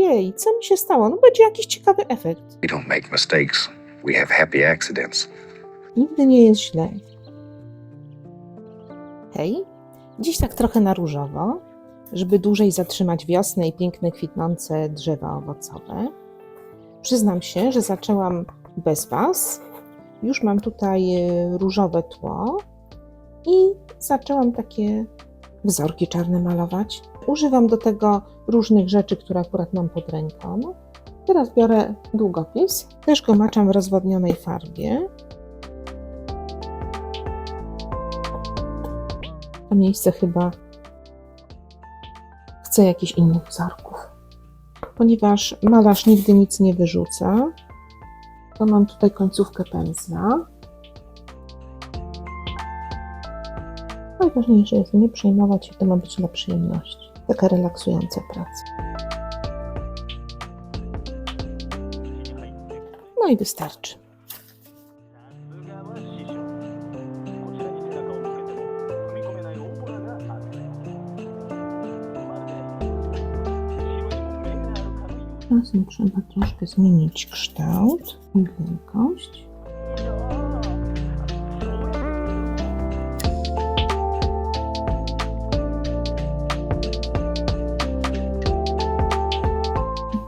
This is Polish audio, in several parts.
ojej, co mi się stało? No będzie jakiś ciekawy efekt. We don't make mistakes. We have happy accidents. Nigdy nie jest źle. Hej, dziś tak trochę na różowo, żeby dłużej zatrzymać wiosnę i piękne kwitnące drzewa owocowe. Przyznam się, że zaczęłam bez Was. Już mam tutaj różowe tło i zaczęłam takie wzorki czarne malować. Używam do tego różnych rzeczy, które akurat mam pod ręką. Teraz biorę długopis, też go maczam w rozwodnionej farbie. To miejsce chyba chcę jakichś innych wzorków. Ponieważ malarz nigdy nic nie wyrzuca, to mam tutaj końcówkę pędzla. Najważniejsze jest nie przejmować się, to ma być dla przyjemności. Taka relaksująca praca. No i wystarczy. Czasem trzeba troszkę zmienić kształt i wielkość.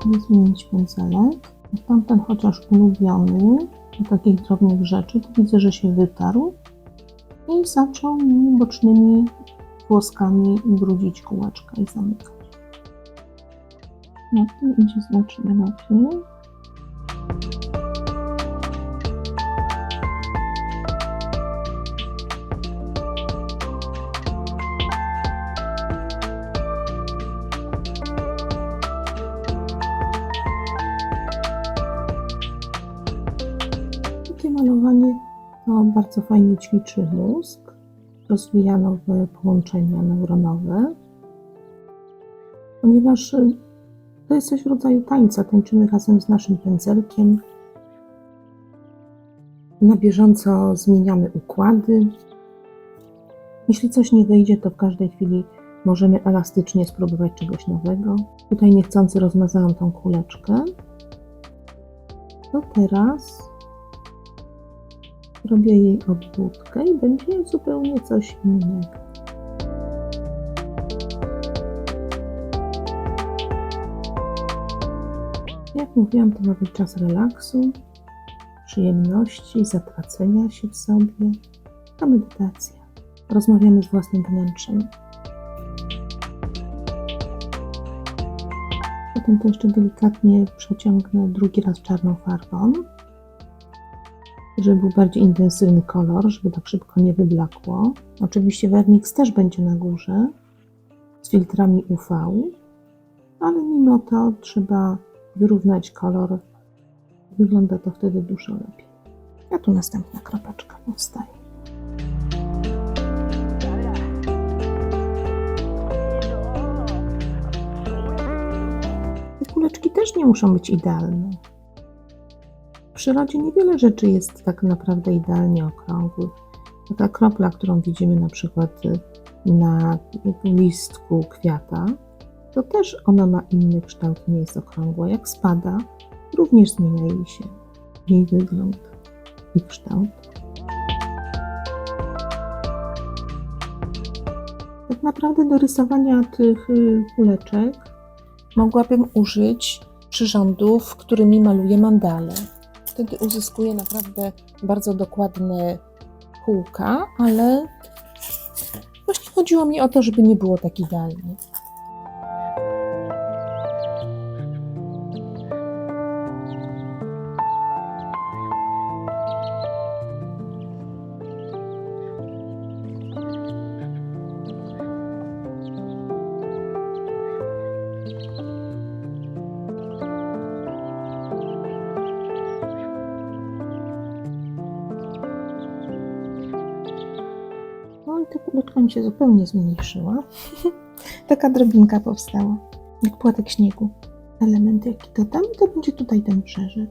Nie zmienić pędzelek. Tamten chociaż ulubiony do takich drobnych rzeczy, to widzę, że się wytarł i zaczął mi bocznymi włoskami brudzić kółeczka i zamykać. No to idzie znacznie lepiej. Takie malowanie to bardzo fajnie ćwiczy mózg, rozwija nowe połączenia neuronowe, ponieważ to jest coś w rodzaju tańca. Tańczymy razem z naszym pędzelkiem. Na bieżąco zmieniamy układy. Jeśli coś nie wyjdzie, to w każdej chwili możemy elastycznie spróbować czegoś nowego. Tutaj niechcący rozmazałam tą kuleczkę. To teraz robię jej obwódkę i będzie zupełnie coś innego. Jak mówiłam, to ma być czas relaksu, przyjemności, zatracenia się w sobie. To medytacja. Rozmawiamy z własnym wnętrzem. Potem to jeszcze delikatnie przeciągnę drugi raz czarną farbą, żeby był bardziej intensywny kolor, żeby tak szybko nie wyblakło. Oczywiście Vernix też będzie na górze z filtrami UV, ale mimo to trzeba wyrównać kolor. Wygląda to wtedy dużo lepiej. A tu następna kropeczka powstaje. Te kuleczki też nie muszą być idealne. W przyrodzie niewiele rzeczy jest tak naprawdę idealnie okrągłych. Taka kropla, którą widzimy na przykład na listku kwiata, to też ona ma inny kształt, nie jest okrągła. Jak spada, również zmienia jej wygląd i kształt. Tak naprawdę do rysowania tych kuleczek mogłabym użyć przyrządów, którymi maluję mandale. Wtedy uzyskuję naprawdę bardzo dokładne kółka, ale właśnie chodziło mi o to, żeby nie było tak idealnie. No i ta kuleczka mi się zupełnie zmniejszyła. Taka drobinka powstała, jak płatek śniegu. Element jaki dodam, to będzie tutaj ten brzeżek.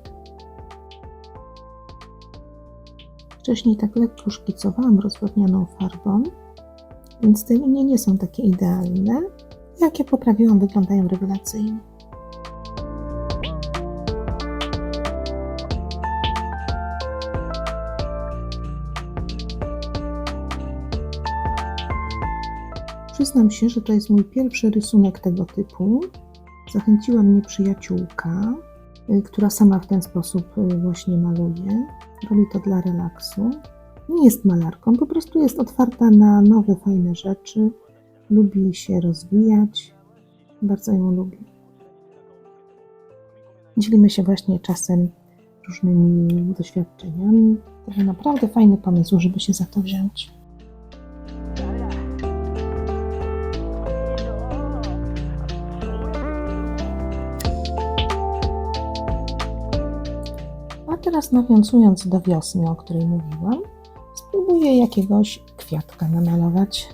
Wcześniej tak lekko szkicowałam rozwodnioną farbą, więc te linie nie są takie idealne. Jak je poprawiłam, wyglądają rewelacyjnie. Przyznam się, że to jest mój pierwszy rysunek tego typu. Zachęciła mnie przyjaciółka, która sama w ten sposób właśnie maluje. Robi to dla relaksu. Nie jest malarką, po prostu jest otwarta na nowe, fajne rzeczy. Lubi się rozwijać. Bardzo ją lubię. Dzielimy się właśnie czasem różnymi doświadczeniami. To naprawdę fajny pomysł, żeby się za to wziąć. A teraz nawiązując do wiosny, o której mówiłam, spróbuję jakiegoś kwiatka namalować.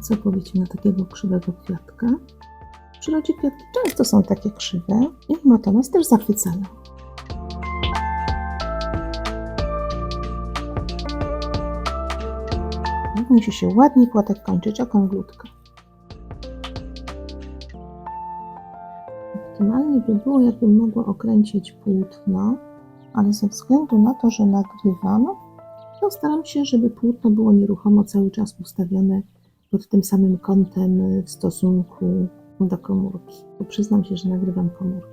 Co powiecie na takiego krzywego kwiatka? W przyrodzie kwiatki często są takie krzywe i mimo to nas też zachwycają. Musi się ładnie płatek kończyć, okrąglutko. Optymalnie by było, jakbym mogła okręcić płótno, ale ze względu na to, że nagrywam, to staram się, żeby płótno było nieruchomo cały czas ustawione pod tym samym kątem w stosunku do komórki. Bo przyznam się, że nagrywam komórką.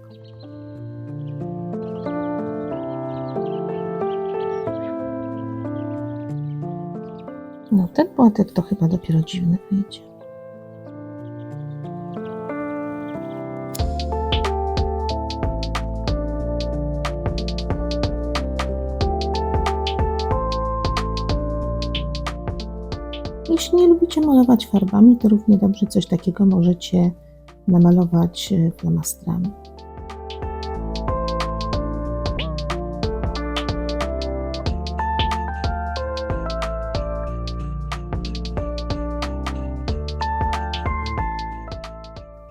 No ten płatek to chyba dopiero dziwny wyjdzie. Jeśli nie lubicie malować farbami, to równie dobrze coś takiego możecie namalować flamastrami.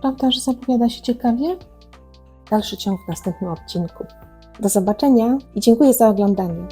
Prawda, że zapowiada się ciekawie? Dalszy ciąg w następnym odcinku. Do zobaczenia i dziękuję za oglądanie.